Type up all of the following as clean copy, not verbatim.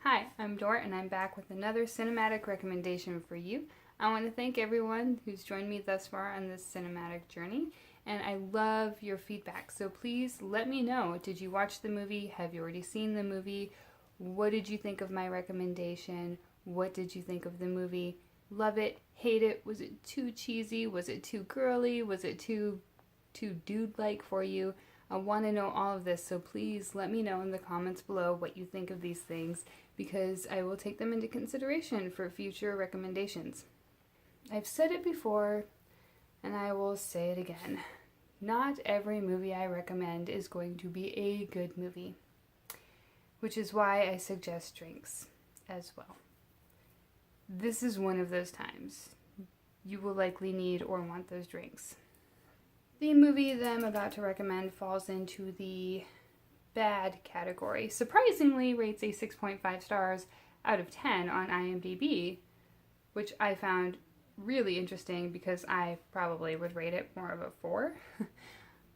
Hi, I'm Dort and I'm back with another cinematic recommendation for you. I want to thank everyone who's joined me thus far on this cinematic journey, and I love your feedback. So please let me know. Did you watch the movie? Have you already seen the movie? What did you think of my recommendation? What did you think of the movie? Love it? Hate it? Was it too cheesy? Was it too girly? Was it too dude-like for you? I want to know all of this, so please let me know in the comments below what you think of these things, because I will take them into consideration for future recommendations. I've said it before, and I will say it again. Not every movie I recommend is going to be a good movie, which is why I suggest drinks as well. This is one of those times. You will likely need or want those drinks. The movie that I'm about to recommend falls into the bad category. Surprisingly, rates a 6.5 stars out of 10 on IMDb, which I found really interesting because I probably would rate it more of a 4.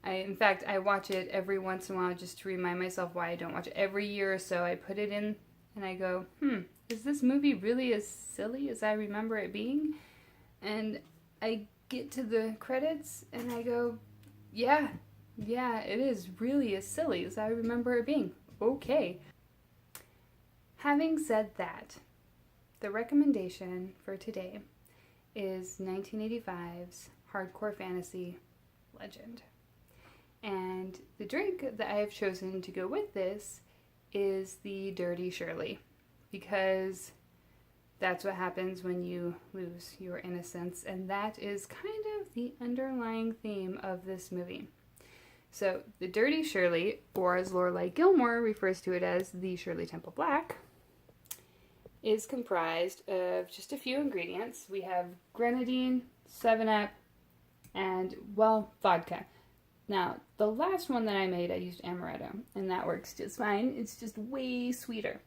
In fact, I watch it every once in a while just to remind myself why I don't watch it every year or so. I put it in and I go, is this movie really as silly as I remember it being? And I get to the credits and I go, yeah, it is really as silly as I remember it being. Okay. Having said that, the recommendation for today is 1985's Hardcore Fantasy Legend. And the drink that I have chosen to go with this is the Dirty Shirley, because that's what happens when you lose your innocence, and that is kind of the underlying theme of this movie. So, the Dirty Shirley, or as Lorelai Gilmore refers to it as the Shirley Temple Black, is comprised of just a few ingredients. We have grenadine, 7-Up, and, vodka. Now, the last one that I made, I used amaretto, and that works just fine. It's just way sweeter.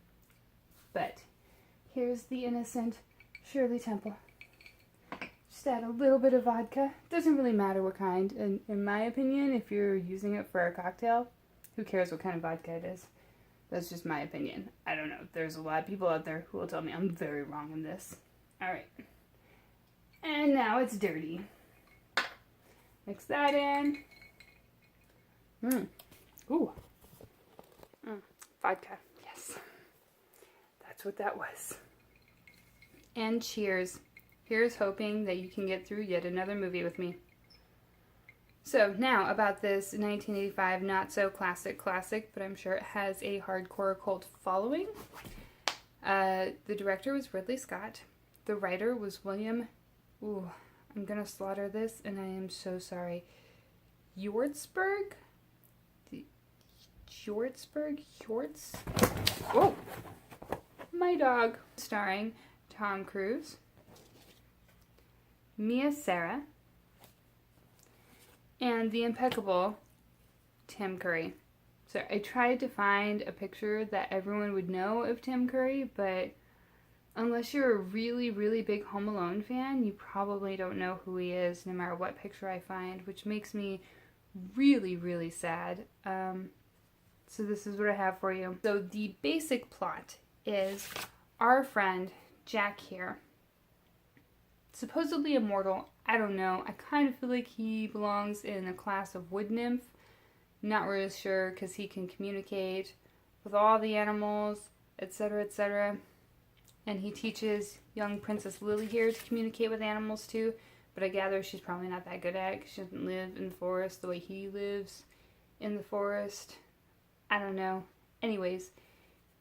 But here's the innocent Shirley Temple. Just add a little bit of vodka. Doesn't really matter what kind. In my opinion, if you're using it for a cocktail, who cares what kind of vodka it is? That's just my opinion. I don't know. There's a lot of people out there who will tell me I'm very wrong in this. Alright. And now it's dirty. Mix that in. Ooh. Vodka. Yes. That's what that was. And cheers. Here's hoping that you can get through yet another movie with me. So now about this 1985 not so classic, but I'm sure it has a hardcore cult following. The director was Ridley Scott. The writer was William, I'm gonna slaughter this and I am so sorry, Hjortsberg? Hjorts? Whoa! My dog. Starring Tom Cruise, Mia Sara, and the impeccable Tim Curry. So I tried to find a picture that everyone would know of Tim Curry, but unless you're a really, really big Home Alone fan, you probably don't know who he is no matter what picture I find, which makes me really, really sad. So this is what I have for you. So the basic plot is our friend Jack here, supposedly immortal. I don't know. I kind of feel like he belongs in a class of wood nymph. Not really sure, because he can communicate with all the animals, etc., etc. And he teaches young Princess Lily here to communicate with animals too. But I gather she's probably not that good at it, because she doesn't live in the forest the way he lives in the forest. I don't know. Anyways,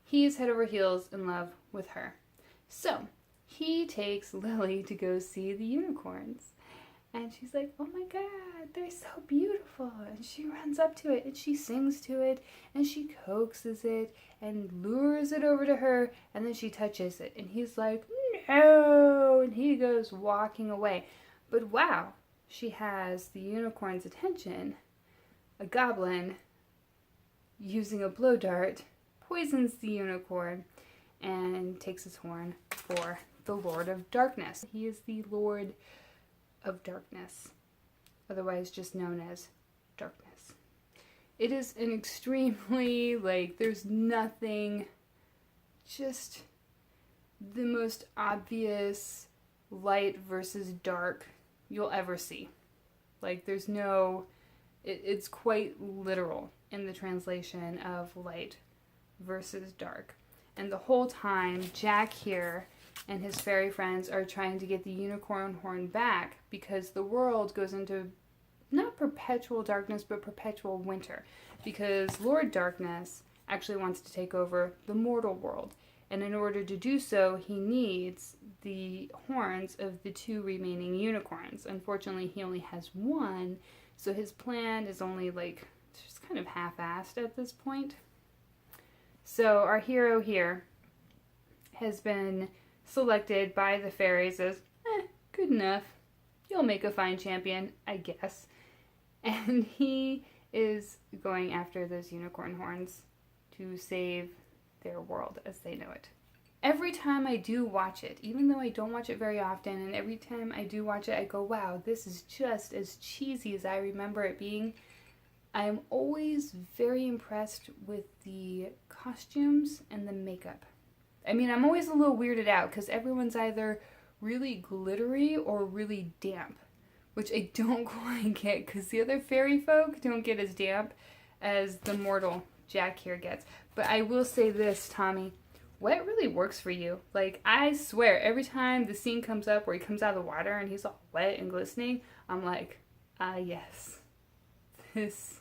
he's head over heels in love with her. So, he takes Lily to go see the unicorns. And she's like, oh my god, they're so beautiful. And she runs up to it and she sings to it and she coaxes it and lures it over to her, and then she touches it. And he's like, no! And he goes walking away. But wow, she has the unicorn's attention. A goblin, using a blow dart, poisons the unicorn and takes his horn for the Lord of Darkness. He is the Lord of Darkness, otherwise just known as Darkness. It is an extremely, there's nothing just the most obvious light versus dark you'll ever see. Like, there's no... It's quite literal in the translation of light versus dark. And the whole time, Jack here and his fairy friends are trying to get the unicorn horn back because the world goes into not perpetual darkness, but perpetual winter. Because Lord Darkness actually wants to take over the mortal world. And in order to do so, he needs the horns of the 2 remaining unicorns. Unfortunately, he only has 1, so his plan is only just kind of half-assed at this point. So our hero here has been selected by the fairies as, good enough. You'll make a fine champion, I guess. And he is going after those unicorn horns to save their world as they know it. Every time I do watch it, even though I don't watch it very often, and every time I do watch it, I go, wow, this is just as cheesy as I remember it being. I'm always very impressed with the costumes and the makeup. I mean, I'm always a little weirded out because everyone's either really glittery or really damp, which I don't quite get because the other fairy folk don't get as damp as the mortal Jack here gets. But I will say this, Tommy, what really works for you? Like, I swear, every time the scene comes up where he comes out of the water and he's all wet and glistening, I'm like, yes, this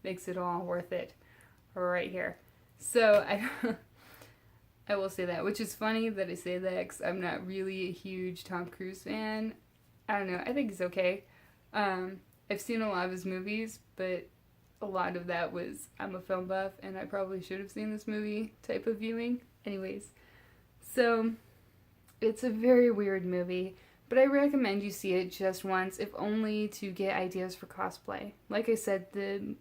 makes it all worth it right here. So I will say that, which is funny that I say that because I'm not really a huge Tom Cruise fan. I don't know, I think he's okay. I've seen a lot of his movies, but a lot of that was, I'm a film buff and I probably should have seen this movie type of viewing. Anyways, so it's a very weird movie, but I recommend you see it just once, if only to get ideas for cosplay. Like I said, the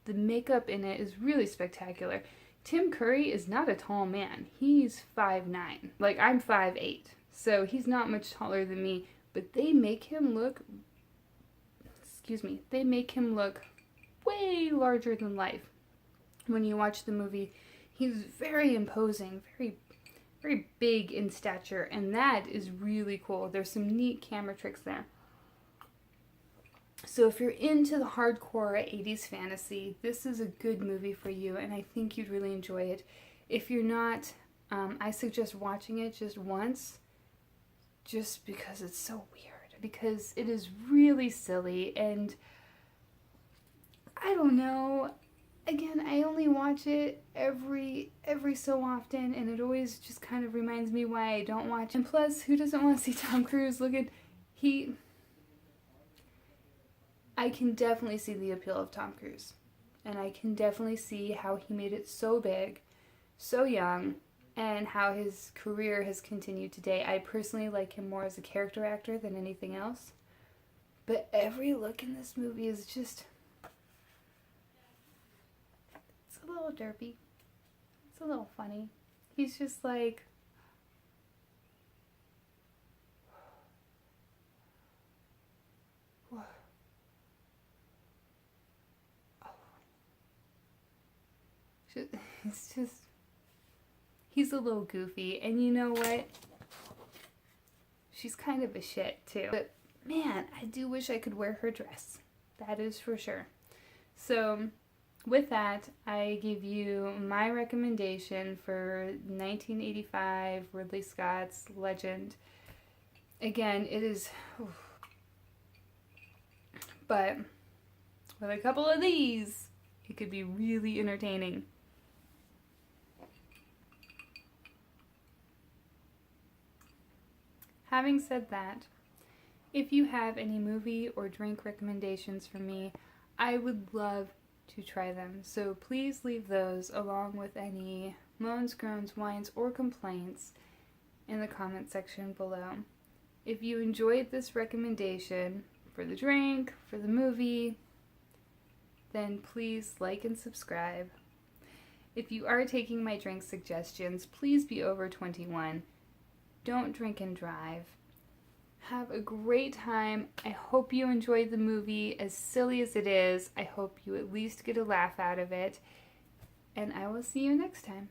makeup in it is really spectacular. Tim Curry is not a tall man. He's 5'9". Like, I'm 5'8", so he's not much taller than me, but they make him look, they make him look way larger than life. When you watch the movie, he's very imposing, very, very big in stature, and that is really cool. There's some neat camera tricks there. So if you're into the hardcore 80s fantasy, this is a good movie for you, and I think you'd really enjoy it. If you're not, I suggest watching it just once, just because it's so weird, because it is really silly, and I don't know. Again, I only watch it every so often, and it always just kind of reminds me why I don't watch. And plus, who doesn't want to see Tom Cruise? Look at, I can definitely see the appeal of Tom Cruise, and I can definitely see how he made it so big, so young, and how his career has continued today. I personally like him more as a character actor than anything else, but every look in this movie is just... a little derpy. It's a little funny. He's just like, it's just, he's a little goofy, and you know what? She's kind of a shit too. But man, I do wish I could wear her dress. That is for sure. So with that, I give you my recommendation for 1985 Ridley Scott's Legend. Again, it is... but with a couple of these, it could be really entertaining. Having said that, if you have any movie or drink recommendations for me, I would love to try them. So please leave those along with any moans, groans, whines, or complaints in the comment section below. If you enjoyed this recommendation for the drink, for the movie, then please like and subscribe. If you are taking my drink suggestions, please be over 21. Don't drink and drive. Have a great time. I hope you enjoyed the movie, as silly as it is. I hope you at least get a laugh out of it. And I will see you next time.